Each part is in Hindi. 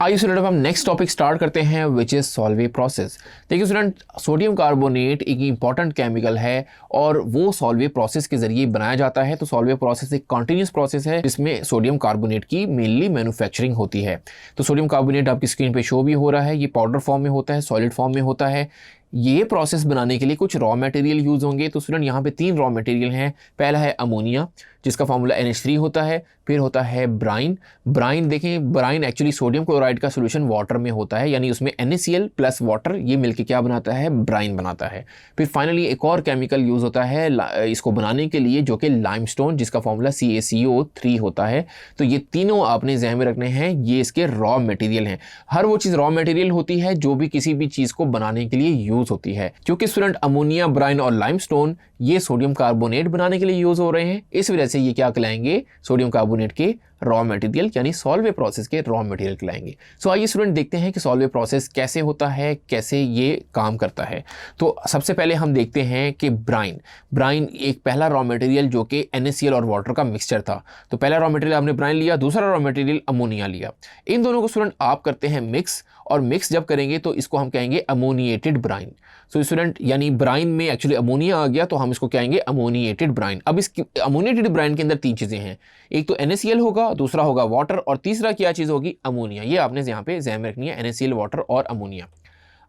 आइए स्टूडेंट, अब हम नेक्स्ट टॉपिक स्टार्ट करते हैं विच इज सॉल्वे प्रोसेस। देखिए स्टूडेंट, सोडियम कार्बोनेट एक इंपॉर्टेंट केमिकल है और वो सॉल्वे प्रोसेस के जरिए बनाया जाता है। तो सॉल्वे प्रोसेस एक कॉन्टिन्यूस प्रोसेस है जिसमें सोडियम कार्बोनेट की मेनली मैन्युफैक्चरिंग होती है। तो सोडियम कार्बोनेट आपकी स्क्रीन पे शो भी हो रहा है, ये पाउडर फॉर्म में होता है, सॉलिड फॉर्म में होता है। ये प्रोसेस बनाने के लिए कुछ रॉ मटेरियल यूज होंगे। तो स्टूडेंट यहाँ पे 3 रॉ मटेरियल हैं। पहला है अमोनिया जिसका फॉर्मूला NH3 होता है। फिर होता है ब्राइन। ब्राइन देखें, ब्राइन एक्चुअली सोडियम क्लोराइड का सोल्यूशन वाटर में होता है, यानी उसमें NaCl प्लस वाटर ये मिलके क्या बनाता है, ब्राइन बनाता है। फिर फाइनली एक और केमिकल यूज होता है इसको बनाने के लिए जो कि लाइमस्टोन जिसका फॉर्मूला CaCO3 होता है। तो ये तीनों आपने ध्यान में रखने हैं, ये इसके रॉ मटेरियल हैं। हर वो चीज़ रॉ मटेरियल होती है जो भी किसी भी चीज़ को बनाने के लिए यूज होती है। क्योंकि स्टूडेंट अमोनिया, ब्राइन और लाइमस्टोन ये सोडियम कार्बोनेट बनाने के लिए यूज हो रहे हैं, इस वजह से ये क्या कहलाएंगे, सोडियम कार्बोनेट के रॉ मटेरियल यानी सॉल्वे प्रोसेस के रॉ मटेरियल कहलाएंगे। सो आइए स्टूडेंट देखते हैं कि सॉल्वे प्रोसेस कैसे होता है, कैसे ये काम करता है। तो सबसे पहले हम देखते हैं कि ब्राइन एक पहला रॉ मटेरियल जो कि NaCl और वाटर का मिक्सचर था। तो पहला रॉ मटेरियल आपने ब्राइन लिया, दूसरा रॉ मटेरियल अमोनिया लिया। इन दोनों को स्टूडेंट आप करते हैं मिक्स, और मिक्स जब करेंगे तो इसको हम कहेंगे अमोनिएटेड ब्राइन। सो स्टूडेंट यानी ब्राइन में एक्चुअली अमोनिया आ गया तो हम इसको कहेंगे अमोनिएटेड ब्राइन। अब इस अमोनिएटेड ब्राइन के अंदर 3 चीज़ें हैं, एक तो NaCl होगा, दूसरा होगा वाटर और तीसरा क्या चीज़ होगी, अमोनिया। ये आपने यहाँ पे ध्यान में रखनी है, NaCl, वाटर और अमोनिया।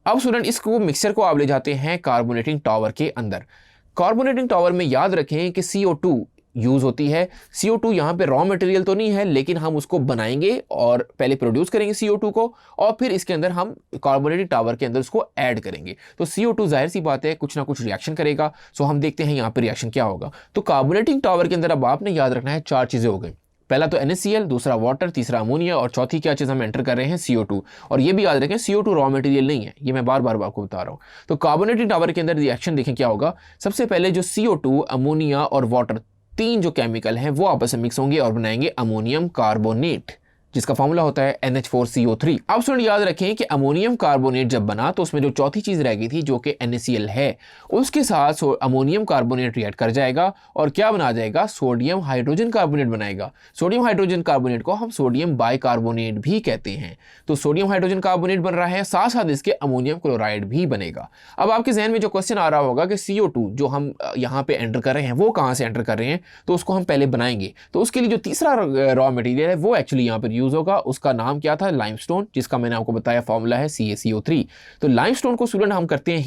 अब स्टूडेंट इसको मिक्सचर को आप ले जाते हैं कार्बोनेटिंग टावर के अंदर। कार्बोनेटिंग टावर में याद रखें कि CO2 यूज होती है। CO2 यहाँ पे रॉ मटेरियल तो नहीं है, लेकिन हम उसको बनाएंगे और पहले प्रोड्यूस करेंगे CO2 को, और फिर इसके अंदर हम कार्बोनेटिक टावर के अंदर उसको ऐड करेंगे। तो CO2 जाहिर सी बात है कुछ ना कुछ रिएक्शन करेगा। सो हम देखते हैं यहाँ पे रिएक्शन क्या होगा। तो कार्बोनेटिक टावर के अंदर अब आपने याद रखना है 4 चीजें हो गई। पहला तो NaCl, दूसरा वाटर, तीसरा अमोनिया और चौथी क्या चीज़ हम एंटर कर रहे हैं, CO2। और ये भी याद रखें CO2 रॉ मटेरियल नहीं है, ये मैं बार बार आपको बता रहा हूँ। तो कार्बोनेटिक टावर के अंदर रिएक्शन देखें क्या होगा। सबसे पहले जो CO2, अमोनिया और वाटर 3 जो केमिकल हैं वो आपस में मिक्स होंगे और बनाएंगे अमोनियम कार्बोनेट जिसका फॉर्मूला होता है NH4CO3। अब स्टूडेंट याद रखें कि अमोनियम कार्बोनेट जब बना तो उसमें जो चौथी चीज रह गई थी जो कि NaCl है, उसके साथ अमोनियम कार्बोनेट रिएक्ट कर जाएगा और क्या बना जाएगा, सोडियम हाइड्रोजन कार्बोनेट बनाएगा। सोडियम हाइड्रोजन कार्बोनेट को हम सोडियम बाइकार्बोनेट भी कहते हैं। तो सोडियम हाइड्रोजन कार्बोनेट बन रहा है, साथ साथ इसके अमोनियम क्लोराइड भी बनेगा। अब आपके जहन में जो क्वेश्चन आ रहा होगा कि CO2 जो हम यहाँ पे एंटर कर रहे हैं वो कहाँ से एंटर कर रहे हैं, तो उसको हम पहले बनाएंगे। तो उसके लिए जो तीसरा रॉ मटेरियल है वो एक्चुअली यहाँ पर यूज होगा। उसका नाम क्या था, लाइमस्टोन, जिसका मैंने आपको बताया फॉर्मूला है CaCO3। तो लाइमस्टोन को स्टूडेंट हम करते हैं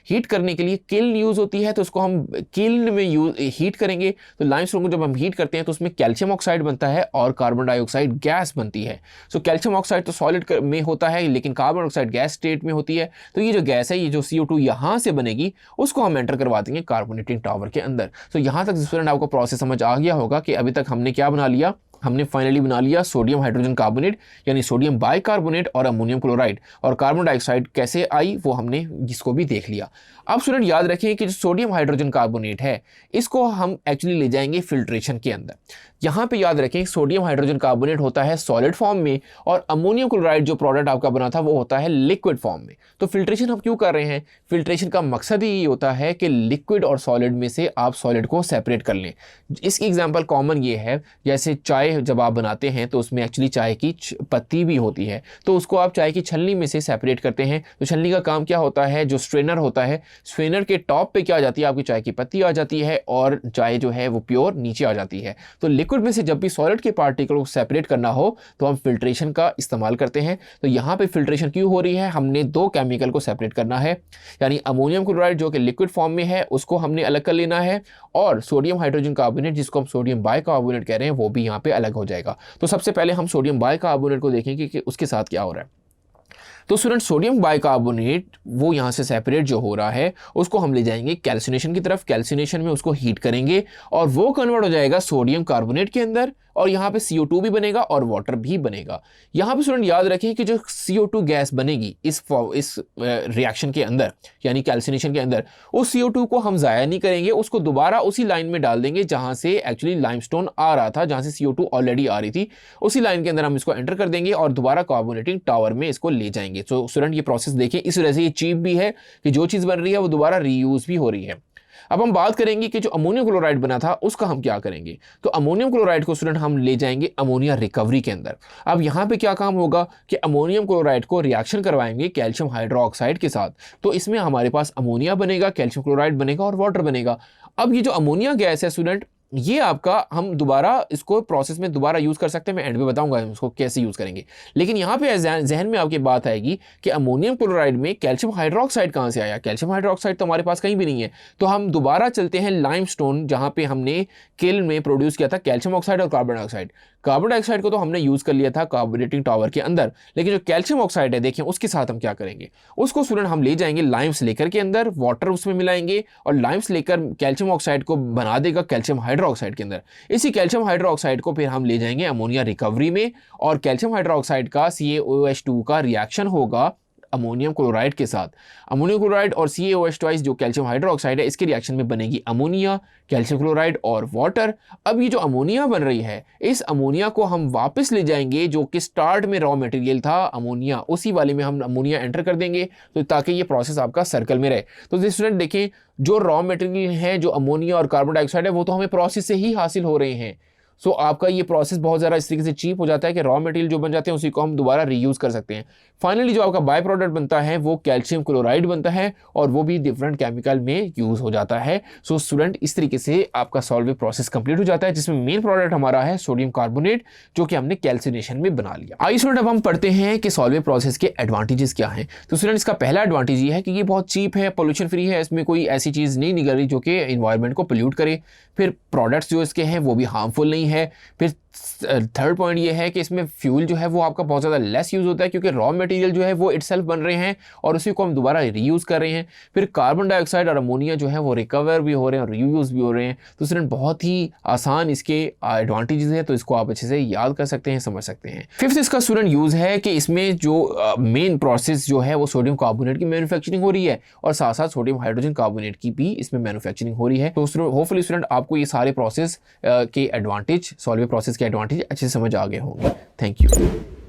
हीट करने के लिए किल्न यूज होती है, तो उसको हम किल्न में हीट करेंगे। तो लाइमस्टोन को जब हम हीट करते हैं तो उसमें कैल्शियम ऑक्साइड बनता है और कार्बन डाइऑक्साइड गैस बनती है। सो कैल्शियम ऑक्साइड तो सॉलिड में होता है, लेकिन कार्बन डाइऑक्साइड गैस स्टेट में होती है। तो ये जो गैस है, ये जो CO2 यहाँ से बनेगी, उसको हम एंटर करवा देंगे कार्बोनेटिंग टावर के अंदर। तो यहाँ तक स्टूडेंट आपको प्रोसेस समझ आ गया होगा कि अभी तक हमने क्या बना लिया, हमने फाइनली बना लिया सोडियम हाइड्रोजन कार्बोनेट यानी सोडियम बाइकार्बोनेट और अमोनियम क्लोराइड, और कार्बन डाइऑक्साइड कैसे आई वो हमने इसको भी देख लिया। अब स्टूडेंट याद रखें कि जो सोडियम हाइड्रोजन कार्बोनेट है इसको हम एक्चुअली ले जाएंगे फिल्ट्रेशन के अंदर। यहाँ पे याद रखें सोडियम हाइड्रोजन कार्बोनेट होता है सॉलिड फॉर्म में और अमोनियम क्लोराइड जो प्रोडक्ट आपका बना था वो होता है लिक्विड फॉर्म में। तो फिल्ट्रेशन हम क्यों कर रहे हैं, फिल्ट्रेशन का मकसद ही होता है कि लिक्विड और सॉलिड में से आप सॉलिड को सेपरेट कर लें। इसकी एग्जांपल कॉमन ये है, जैसे चाय जब आप बनाते हैं तो उसमें एक्चुअली चाय की पत्ती भी होती है, तो उसको आप चाय की छलनी में से सेपरेट करते हैं। तो छलनी का काम क्या होता है, जो स्ट्रेनर होता है, स्ट्रेनर के टॉप पे क्या आ जाती है, आपकी चाय की पत्ती आ जाती है और चाय जो है वो प्योर नीचे आ जाती है। तो लिक्विड में से जब भी सॉलिड के पार्टिकल को सेपरेट करना हो तो हम फिल्ट्रेशन का इस्तेमाल करते हैं। तो यहाँ पे फिल्ट्रेशन क्यों हो रही है, हमने 2 केमिकल को सेपरेट करना है, यानी अमोनियम क्लोराइड जो कि लिक्विड फॉर्म में है उसको हमने अलग कर लेना है, और सोडियम हाइड्रोजन कार्बोनेट जिसको हम सोडियम बाइकार्बोनेट कह रहे हैं वो भी यहाँ पे अलग हो जाएगा। तो सबसे पहले हम सोडियम बाइकार्बोनेट को देखेंगे कि उसके साथ क्या हो रहा है। तो स्टूडेंट सोडियम बाइकार्बोनेट वो यहाँ से सेपरेट जो हो रहा है उसको हम ले जाएंगे कैल्सिनेशन की तरफ। कैल्सिनेशन में उसको हीट करेंगे और वो कन्वर्ट हो जाएगा सोडियम कार्बोनेट के अंदर, और यहाँ पे CO2 भी बनेगा और वाटर भी बनेगा। यहाँ पे स्टूडेंट याद रखें कि जो CO2 गैस बनेगी इस रिएक्शन के अंदर यानी कैल्सिनेशन के अंदर, उस CO2 को हम ज़ाया नहीं करेंगे, उसको दोबारा उसी लाइन में डाल देंगे जहाँ से एक्चुअली लाइमस्टोन आ रहा था, जहाँ से CO2 ऑलरेडी आ रही थी, उसी लाइन के अंदर हम इसको एंटर कर देंगे और दोबारा कार्बोनेटिंग टावर में इसको ले जाएंगे। तो स्टूडेंट ये प्रोसेस देखिए, इस वजह से ये चीप भी है कि जो चीज़ बन रही है वो दोबारा रीयूज भी हो रही है। अब हम बात करेंगे कि जो अमोनियम क्लोराइड बना था उसका हम क्या करेंगे। तो अमोनियम क्लोराइड को स्टूडेंट हम ले जाएंगे अमोनिया रिकवरी के अंदर। अब यहाँ पे क्या काम होगा कि अमोनियम क्लोराइड को रिएक्शन करवाएंगे कैल्शियम हाइड्रोक्साइड के साथ, तो इसमें हमारे पास अमोनिया बनेगा, कैल्शियम क्लोराइड बनेगा और वाटर बनेगा। अब ये जो अमोनिया गैस है स्टूडेंट, ये आपका हम दोबारा इसको प्रोसेस में दोबारा यूज़ कर सकते हैं, मैं एंड में बताऊंगा इसको कैसे यूज़ करेंगे। लेकिन यहाँ पे जहन में आपकी बात आएगी कि अमोनियम क्लोराइड में कैल्शियम हाइड्रोक्साइड कहाँ से आया। कैल्शियम हाइड्रोक्साइड तो हमारे पास कहीं भी नहीं है, तो हम दोबारा चलते हैं लाइमस्टोन, जहाँ पे हमने किल्न में प्रोड्यूस किया था कैल्शियम ऑक्साइड और कार्बन डाइऑक्साइड। कार्बन डाइऑक्साइड को तो हमने यूज़ कर लिया था कार्बोनेटिंग टावर के अंदर, लेकिन जो कैल्शियम ऑक्साइड है देखिए उसके साथ हम क्या करेंगे, उसको स्टूडेंट हम ले जाएंगे लाइम्स लेकर के अंदर, वाटर उसमें मिलाएंगे और लाइम्स लेकर कैल्शियम ऑक्साइड को बना देगा कैल्शियम हाइड्रोक्साइड के अंदर। इसी कैल्शियम हाइड्रोक्साइड को फिर हम ले जाएंगे अमोनिया रिकवरी में और कैल्शियम हाइड्रोक्साइड का CaOH2 का रिएक्शन होगा अमोनियम क्लोराइड के साथ। अमोनियम क्लोराइड और CaOH जो कैल्शियम हाइड्रोक्साइड है इसके रिएक्शन में बनेगी अमोनिया, कैल्शियम क्लोराइड और वाटर। अब ये जो अमोनिया बन रही है, इस अमोनिया को हम वापस ले जाएंगे, जो कि स्टार्ट में रॉ मटेरियल था अमोनिया, उसी वाले में हम अमोनिया एंटर कर देंगे, तो ताकि ये प्रोसेस आपका सर्कल में रहे। तो स्टूडेंट देखें, जो रॉ मटेरियल है जो अमोनिया और कार्बन डाइऑक्साइड है वो तो हमें प्रोसेस से ही हासिल हो रहे हैं। सो आपका ये प्रोसेस बहुत ज़्यादा इस तरीके से चीप हो जाता है कि रॉ मटेरियल जो बन जाते हैं उसी को हम दोबारा रीयूज़ कर सकते हैं। फाइनली जो आपका बाय प्रोडक्ट बनता है वो कैल्शियम क्लोराइड बनता है और वो भी डिफरेंट केमिकल में यूज़ हो जाता है। सो स्टूडेंट, इस तरीके से आपका सॉल्वेंट प्रोसेस कंप्लीट हो जाता है, जिसमें मेन प्रोडक्ट हमारा है सोडियम कार्बोनेट, जो कि हमने कैल्सिनेशन में बना लिया। आइए स्टूडेंट, अब हम पढ़ते हैं कि सॉल्वेंट प्रोसेस के एडवांटेजेस क्या हैं। तो स्टूडेंट, इसका पहला एडवांटेज ये है कि ये बहुत चीप है, पोल्यूशन फ्री है, इसमें कोई ऐसी चीज़ नहीं निकल रही जो कि इन्वायरमेंट को पोल्यूट करे। फिर प्रोडक्ट्स जो इसके हैं वो भी हार्मफुल नहीं है। फिर थर्ड पॉइंट ये है कि इसमें फ्यूल जो है वो आपका बहुत ज़्यादा लेस यूज़ होता है, क्योंकि रॉ मटेरियल जो है वो इटसेल्फ बन रहे हैं और उसी को हम दोबारा रीयूज़ कर रहे हैं। फिर कार्बन डाइऑक्साइड और अमोनिया जो है वो रिकवर भी हो रहे हैं और रीयूज़ भी हो रहे हैं। तो स्टूडेंट, बहुत ही आसान इसके एडवांटेजेस है, तो इसको आप अच्छे से याद कर सकते हैं, समझ सकते हैं। फिफ्थ इसका स्टूडेंट यूज़ है कि इसमें जो मेन प्रोसेस जो है वो सोडियम कार्बोनेट की मैन्युफैक्चरिंग हो रही है और साथ साथ सोडियम हाइड्रोजन कार्बोनेट की भी इसमें मैन्युफैक्चरिंग हो रही है। तो होपफुली स्टूडेंट आपको ये सारे प्रोसेस के एडवांटेज, सॉल्वेंट प्रोसेस के एडवांटेज अच्छे से समझ आ गए होंगे। Thank you.